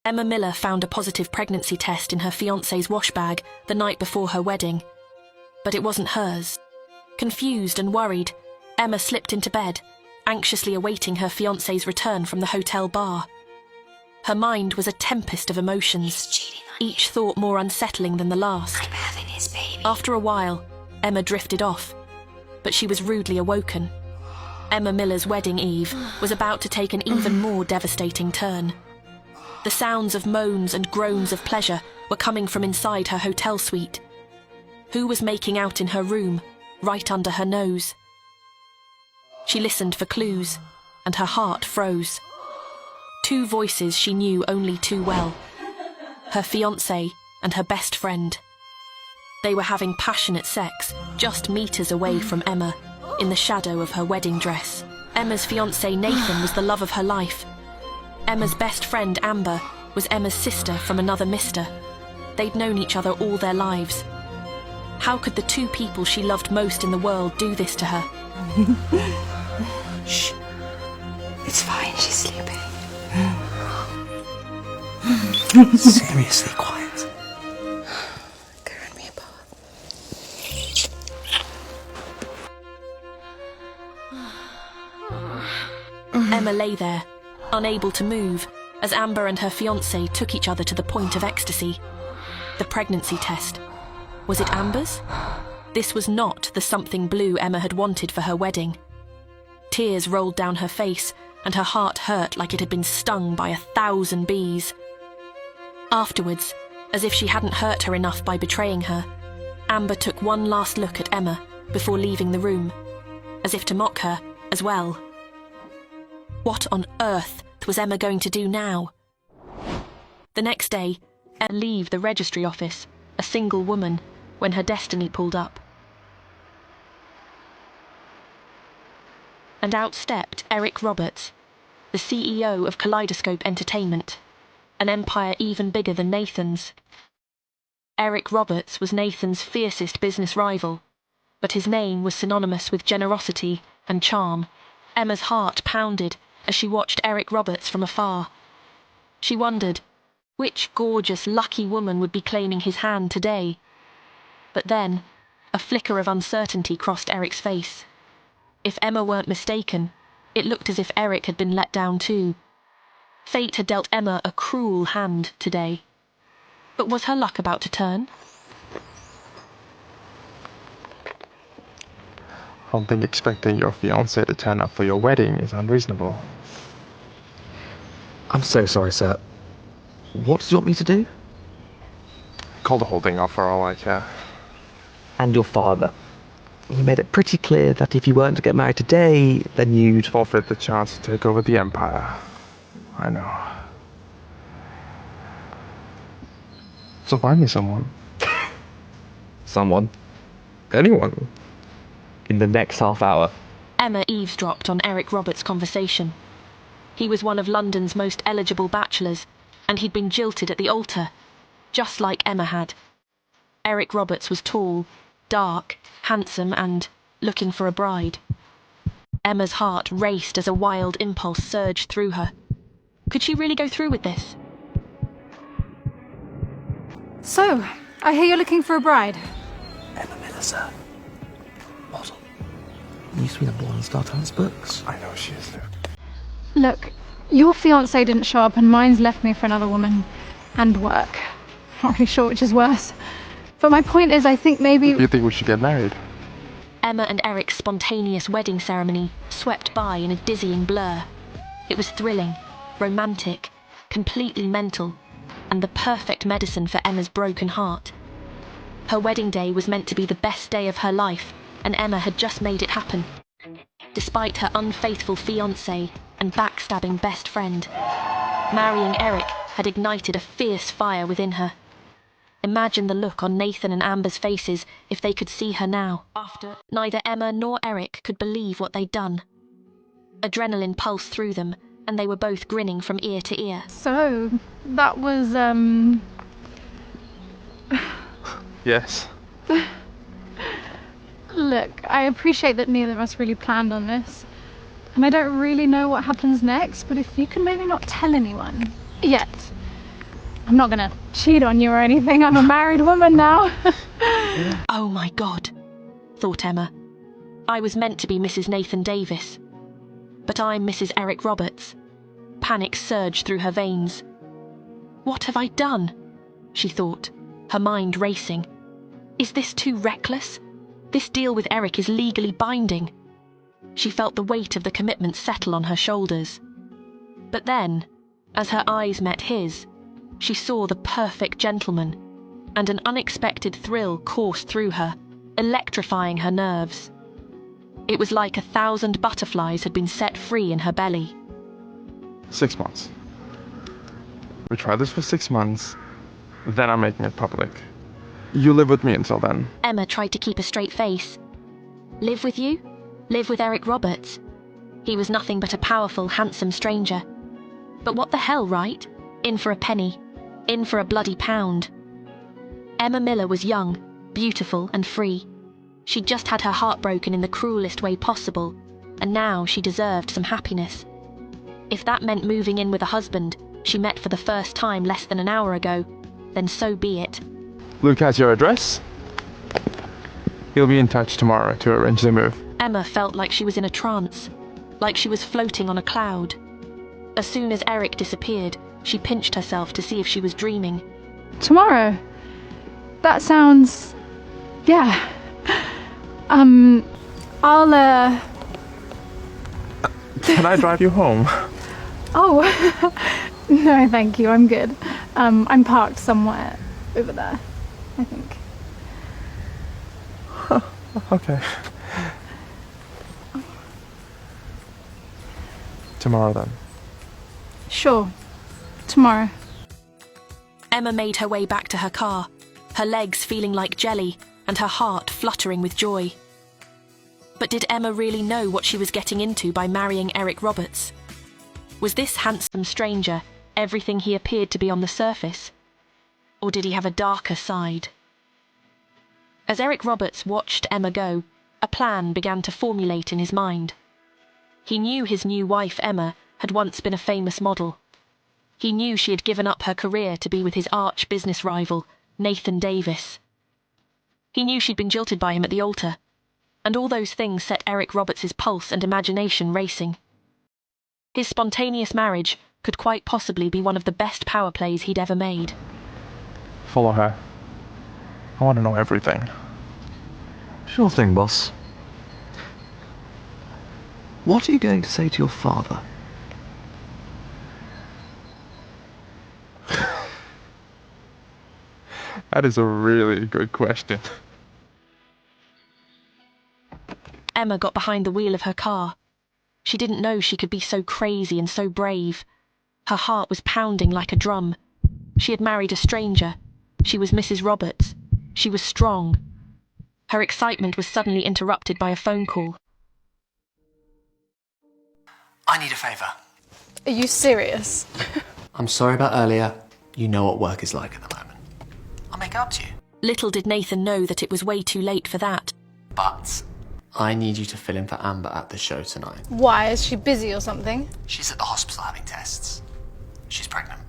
Emma Miller found a positive pregnancy test in her fiancé's wash bag the night before her wedding. But it wasn't hers. Confused and worried, Emma slipped into bed, anxiously awaiting her fiancé's return from the hotel bar. Her mind was a tempest of emotions, each thought more unsettling than the last. I'm having his baby. After a while, Emma drifted off, but she was rudely awoken. Emma Miller's wedding eve was about to take an even more devastating turn. The sounds of moans and groans of pleasure were coming from inside her hotel suite. Who was making out in her room, right under her nose? She listened for clues, and her heart froze. Two voices she knew only too well. Her fiancé and her best friend. They were having passionate sex just meters away from Emma, in the shadow of her wedding dress. Emma's fiancé Nathan was the love of her life. Emma's best friend Amber was Emma's sister from another mister. They'd known each other all their lives. How could the two people she loved most in the world do this to her? Shh. It's fine, she's sleeping. Seriously quiet. Tearing me apart. Emma lay there, unable to move, as Amber and her fiancé took each other to the point of ecstasy. The pregnancy test. Was it Amber's? This was not the something blue Emma had wanted for her wedding. Tears rolled down her face, and her heart hurt like it had been stung by 1,000 bees. Afterwards, as if she hadn't hurt her enough by betraying her, Amber took one last look at Emma before leaving the room, as if to mock her as well. What on earth was Emma going to do now? The next day, Emma left the registry office, a single woman, when her destiny pulled up. And out stepped Eric Roberts, the CEO of Kaleidoscope Entertainment, an empire even bigger than Nathan's. Eric Roberts was Nathan's fiercest business rival, but his name was synonymous with generosity and charm. Emma's heart pounded as she watched Eric Roberts from afar. She wondered, which gorgeous, lucky woman would be claiming his hand today? But then, a flicker of uncertainty crossed Eric's face. If Emma weren't mistaken, it looked as if Eric had been let down too. Fate had dealt Emma a cruel hand today. But was her luck about to turn? I don't think expecting your fiancé to turn up for your wedding is unreasonable. I'm so sorry, sir. What do you want me to do? Call the whole thing off for all I care. And your father. He made it pretty clear that if you weren't to get married today, then you'd... Forfeit the chance to take over the empire. I know. So find me someone. Someone. Anyone. In the next half hour. Emma eavesdropped on Eric Roberts' conversation. He was one of London's most eligible bachelors, and he'd been jilted at the altar, just like Emma had. Eric Roberts was tall, dark, handsome, and looking for a bride. Emma's heart raced as a wild impulse surged through her. Could she really go through with this? So, I hear you're looking for a bride. Emma Miller, sir. Model. Used to be number one in Star Talent's books. I know she is, Luke. Look, your fiancé didn't show up and mine's left me for another woman. And work. Not really sure which is worse. But my point is, I think maybe... You think we should get married? Emma and Eric's spontaneous wedding ceremony swept by in a dizzying blur. It was thrilling, romantic, completely mental, and the perfect medicine for Emma's broken heart. Her wedding day was meant to be the best day of her life, and Emma had just made it happen. Despite her unfaithful fiancé and backstabbing best friend, marrying Eric had ignited a fierce fire within her. Imagine the look on Nathan and Amber's faces if they could see her now. After, neither Emma nor Eric could believe what they'd done. Adrenaline pulsed through them, and they were both grinning from ear to ear. So, that was, Yes. Look, I appreciate that neither of us really planned on this. And I don't really know what happens next, but if you can maybe not tell anyone. Yet. I'm not gonna cheat on you or anything. I'm a married woman now. Oh my God, thought Emma. I was meant to be Mrs. Nathan Davis. But I'm Mrs. Eric Roberts. Panic surged through her veins. What have I done? She thought, her mind racing. Is this too reckless? This deal with Eric is legally binding. She felt the weight of the commitment settle on her shoulders. But then, as her eyes met his, she saw the perfect gentleman, and an unexpected thrill coursed through her, electrifying her nerves. It was like 1,000 butterflies had been set free in her belly. 6 months. We try this for 6 months, then I'm making it public. You live with me until then. Emma tried to keep a straight face. Live with you? Live with Eric Roberts? He was nothing but a powerful, handsome stranger. But what the hell, right? In for a penny. In for a bloody pound. Emma Miller was young, beautiful and free. She'd just had her heart broken in the cruelest way possible, and now she deserved some happiness. If that meant moving in with a husband she met for the first time less than an hour ago, then so be it. Luke has your address. He'll be in touch tomorrow to arrange the move. Emma felt like she was in a trance, like she was floating on a cloud. As soon as Eric disappeared, she pinched herself to see if she was dreaming. Tomorrow? That sounds... yeah. I'll, Can I drive you home? Oh, no thank you, I'm good. I'm parked somewhere over there, I think. Okay. Tomorrow then. Sure, tomorrow. Emma made her way back to her car, her legs feeling like jelly and her heart fluttering with joy. But did Emma really know what she was getting into by marrying Eric Roberts? Was this handsome stranger everything he appeared to be on the surface? Or did he have a darker side? As Eric Roberts watched Emma go, a plan began to formulate in his mind. He knew his new wife, Emma, had once been a famous model. He knew she had given up her career to be with his arch business rival, Nathan Davis. He knew she'd been jilted by him at the altar, and all those things set Eric Roberts' pulse and imagination racing. His spontaneous marriage could quite possibly be one of the best power plays he'd ever made. Follow her. I want to know everything. Sure thing, boss. What are you going to say to your father? That is a really good question. Emma got behind the wheel of her car. She didn't know she could be so crazy and so brave. Her heart was pounding like a drum. She had married a stranger. She was Mrs. Roberts. She was strong. Her excitement was suddenly interrupted by a phone call. I need a favour. Are you serious? I'm sorry about earlier. You know what work is like at the moment. I'll make it up to you. Little did Nathan know that it was way too late for that. But I need you to fill in for Amber at the show tonight. Why? Is she busy or something? She's at the hospital having tests. She's pregnant.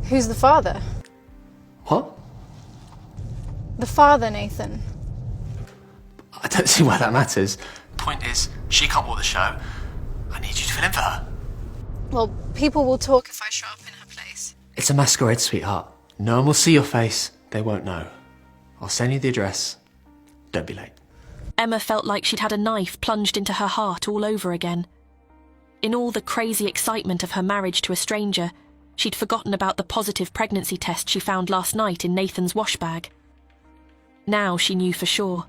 Who's the father? What? The father, Nathan. I don't see why that matters. Point is, she can't walk the show. I need you to fill in for her. Well, people will talk if I show up in her place. It's a masquerade, sweetheart. No one will see your face. They won't know. I'll send you the address. Don't be late. Emma felt like she'd had a knife plunged into her heart all over again. In all the crazy excitement of her marriage to a stranger, she'd forgotten about the positive pregnancy test she found last night in Nathan's wash bag. Now she knew for sure.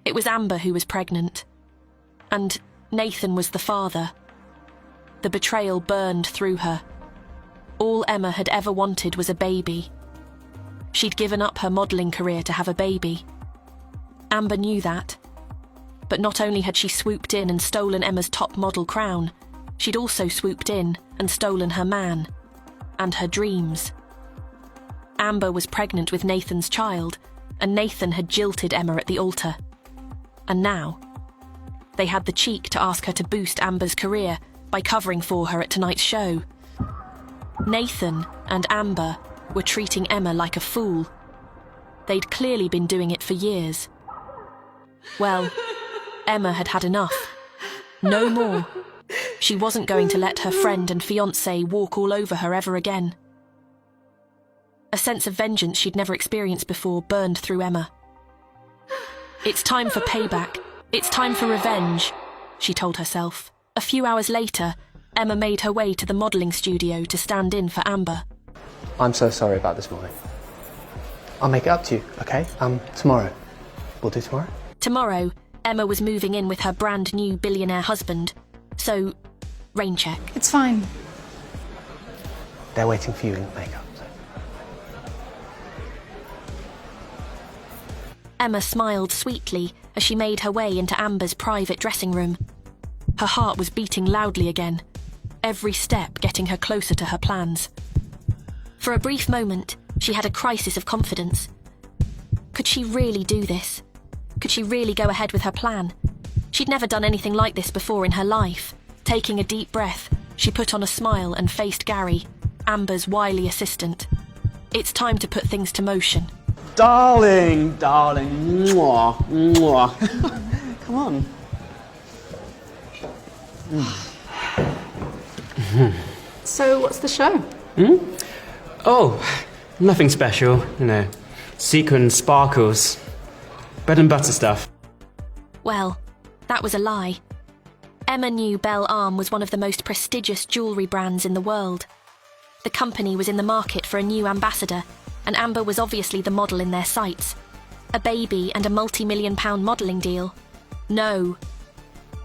It was Amber who was pregnant. And Nathan was the father. The betrayal burned through her. All Emma had ever wanted was a baby. She'd given up her modelling career to have a baby. Amber knew that. But not only had she swooped in and stolen Emma's top model crown, she'd also swooped in and stolen her man. And her dreams. Amber was pregnant with Nathan's child, and Nathan had jilted Emma at the altar. And now, they had the cheek to ask her to boost Amber's career by covering for her at tonight's show. Nathan and Amber were treating Emma like a fool. They'd clearly been doing it for years. Well, Emma had had enough. No more. She wasn't going to let her friend and fiancé walk all over her ever again. A sense of vengeance she'd never experienced before burned through Emma. It's time for payback. It's time for revenge, she told herself. A few hours later, Emma made her way to the modelling studio to stand in for Amber. I'm so sorry about this morning. I'll make it up to you, okay? Tomorrow. We'll do tomorrow? Tomorrow, Emma was moving in with her brand new billionaire husband. So, rain check. It's fine. They're waiting for you in makeup. So. Emma smiled sweetly as she made her way into Amber's private dressing room. Her heart was beating loudly again, every step getting her closer to her plans. For a brief moment, she had a crisis of confidence. Could she really do this? Could she really go ahead with her plan? She'd never done anything like this before in her life. Taking a deep breath, she put on a smile and faced Gary, Amber's wily assistant. It's time to put things to motion. Darling, darling, mwah, mwah. Come on. So, what's the show? Oh, nothing special, you know. Sequins, sparkles, bread and butter stuff. Well, that was a lie. Emma knew Belle Arm was one of the most prestigious jewellery brands in the world. The company was in the market for a new ambassador, and Amber was obviously the model in their sights. A baby and a multi-million-pound modelling deal. No.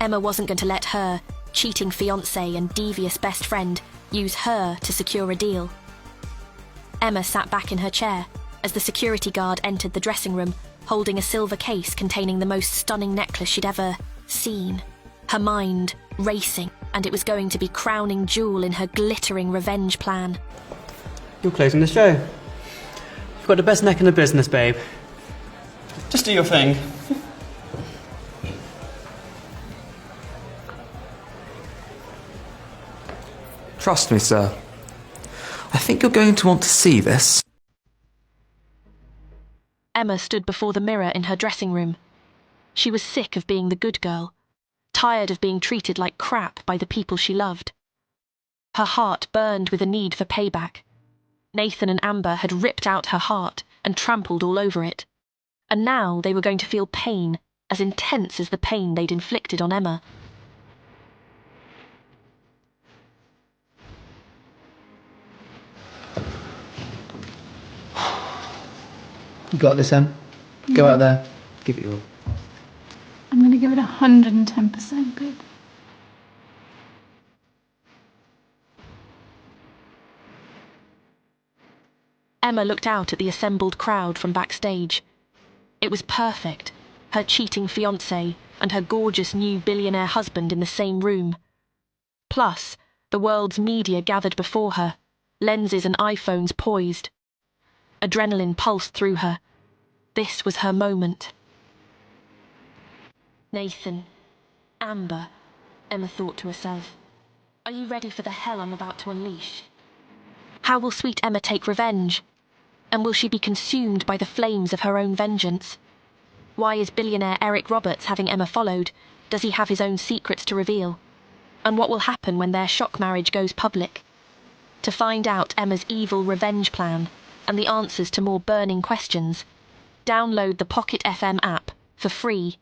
Emma wasn't going to let her, cheating fiancé and devious best friend, use her to secure a deal. Emma sat back in her chair as the security guard entered the dressing room, holding a silver case containing the most stunning necklace she'd ever seen. Her mind racing, and it was going to be crowning jewel in her glittering revenge plan. You're closing the show. You've got the best neck in the business, babe. Just do your thing. Trust me, sir. I think you're going to want to see this. Emma stood before the mirror in her dressing room. She was sick of being the good girl, tired of being treated like crap by the people she loved. Her heart burned with a need for payback. Nathan and Amber had ripped out her heart and trampled all over it. And now they were going to feel pain as intense as the pain they'd inflicted on Emma. You got this, Em. Go out there. Give it your all. I'm going to give it 110%, babe. Emma looked out at the assembled crowd from backstage. It was perfect, her cheating fiancé and her gorgeous new billionaire husband in the same room. Plus, the world's media gathered before her, lenses and iPhones poised. Adrenaline pulsed through her. This was her moment. Nathan, Amber, Emma thought to herself. Are you ready for the hell I'm about to unleash? How will sweet Emma take revenge? And will she be consumed by the flames of her own vengeance? Why is billionaire Eric Roberts having Emma followed? Does he have his own secrets to reveal? And what will happen when their shock marriage goes public? To find out Emma's evil revenge plan and the answers to more burning questions, download the Pocket FM app for free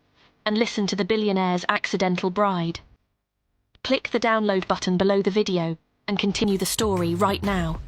and listen to the Billionaires Accidental Bride. Click the download button below the video and continue the story right now.